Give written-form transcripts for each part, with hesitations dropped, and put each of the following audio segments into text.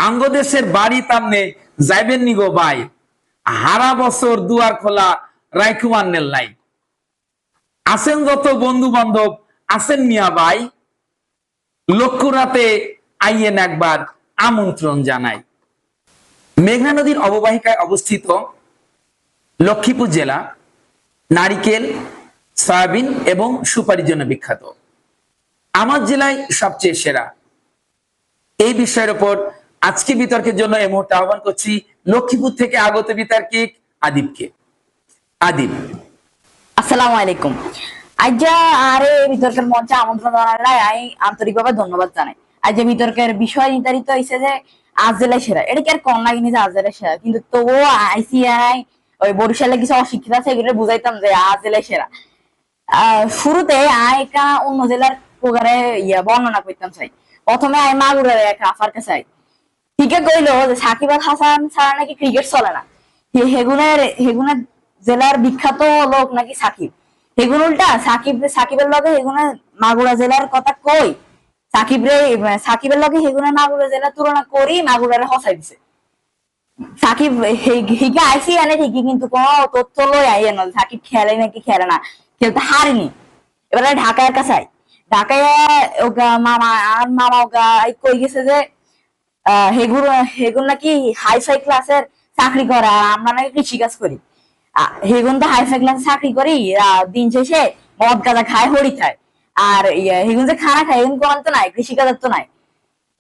আঙ্গ দেশের বাড়ি তামনে যাইবেন নি গো ভাই, হারা বছর দুয়ার খোলা রাইখুমান্নের লাই। আছেন যত বন্ধু বান্ধব আছেন মিয়া ভাই, লক্ষ্যরাতে আইয়েন একবার আমন্ত্রণ জানাই। মেঘনা নদীর অববাহিকায় অবস্থিত লক্ষ্মীপুর জেলা নারিকেল, সয়াবিন এবং সুপারির জন্য বিখ্যাত। আমার জেলায় সবচেয়ে সেরা এই বিষয়ের উপর আজকে বিতর্কের জন্য এই মুহূর্তে আহ্বান করছি লক্ষ্মীপুর থেকে আগত বিতর্কিক আদিবকে। আদিব, আসসালামু আলাইকুম। আজ্জা আরে বিতর্কের মঞ্চে আমন্ত্রণ জানালাই আমি আন্তরিকভাবে ধন্যবাদ জানাই। আজ যে বিতর্কের বিষয় নির্ধারিত হয়েছে যে আজ জেলায় সেরা, এটা কি আর কম লাগেনি যে আজ জেলায় সেরা, কিন্তু তবুও আইসিআই ওই বরিশালে কিছু অশিক্ষিত আছে এগুলো বুঝাইতাম যে আজ জেলায় সেরা। শুরুতে আইকা অন্য জেলার প্রকারে বর্ণনা করতাম চাই। প্রথমে আই মাগুরার এক আফার কাছে আই ঠিকই কইলো যে সাকিব আল হাসান ছাড়া নাকি ক্রিকেট চলে না। হেগুনের জেলার বিখ্যাত লোক নাকি সাকিব। হেগুন উল্টা সাকিবের লগে হেগুনে মাগুরা জেলার কথা কই সাকিবের লগে হেগুনে মাগুরা জেলার তুলনা করি মাগুরারে হসাই দিছে। সাকিব হিকে আইসি আনে ঠিকই, কিন্তু কোন তথ্য লই আইয়ে না সাকিব খেলে নাকি খেলে না, খেলতে হারেনি। এবারে ঢাকার কাছে ঢাকায় ওগা মামা ওগা কই গেছে যে হেগুন নাকি হাইফাই ক্লাসের চাকরি করে আর আমরা নাকি কৃষিকাজ করি। হেগুন তো হাইফাই ক্লাসে চাকরি করি, দিন শেষে মদ গাঁজা খায়, হরি খায়। আর হেগুন যে খানা খায় হেগুন কোন তো নাই, কৃষিকাজের তো নাই।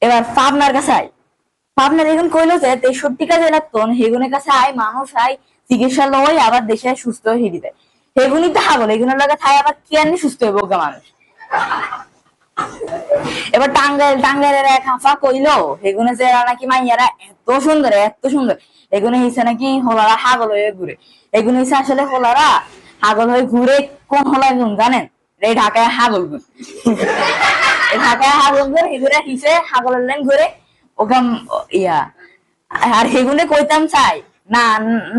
এবার পাবনার কাছে পাবনার হেগুন কইলো যে 63টা জেলার তো হেগুনের কাছে মানুষ চিকিৎসা লই আবার দেশে সুস্থ হয়ে হিড়ি দেয়। হেগুনই তো হাগল, হেগুনের লগে থাই আবার কি আনি সুস্থ হইব মানুষ। এবার টাঙ্গাইলের এক হাফা কইলো হেগুনে যে নাকি মাইয়ারা এত সুন্দর এগুনে হিসে নাকি হোলারা হাগল হয়ে ঘুরে। এগুনে হিসে আসলে হোলারা হাগল হয়ে ঘুরে কোন হোলা গুণ জানেন? এই ঢাকায় হাগল গুণ। ঢাকায় হাগল গুণ এগুলো হিসে হাগলের লাইন ঘুরে ওখান আর হেগুনে কইতাম চাই না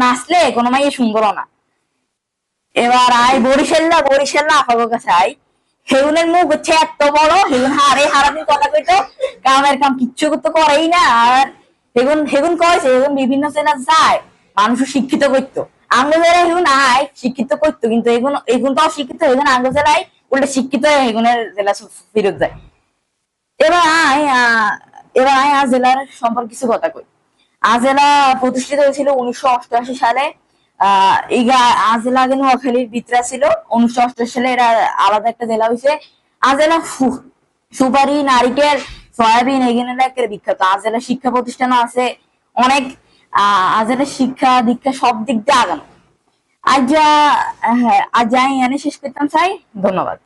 নাচলে কোনো মাইয়া সুন্দর না। এবার বরিশাল্লা আফাগো কাছে হেগুনের মুখ হচ্ছে এত বড়, হেগুন হারাদিন কথা কইতো কামের কাম কিচ্ছু তো করেই না। আর হেগুন কয়েছে হেগুন বিভিন্ন জেলা যায় মানুষ শিক্ষিত করতো, আঙ্গ জেলায় হেগুন শিক্ষিত করতো, কিন্তু এগুন তো অশিক্ষিত। হেগুন আঙ্গ জেলায় উল্টে শিক্ষিত হেগুনের জেলা ফেরত যায়। এবার আজ জেলার সম্পর্কে কিছু কথা কই। জেলা প্রতিষ্ঠিত হয়েছিল 1988 সালে। জেলা আগে নোয়াখালীর ভিতরে ছিল। 1988 সালে এরা আলাদা একটা জেলা হয়েছে। জেলা সুপারি, নারিকেল, সয়াবিন এগুলো বিখ্যাত। জেলা শিক্ষা প্রতিষ্ঠান আছে অনেক। জেলা শিক্ষা দীক্ষা সব দিক দিয়ে আগানো। আজ এনে শেষ করতাম চাই। ধন্যবাদ।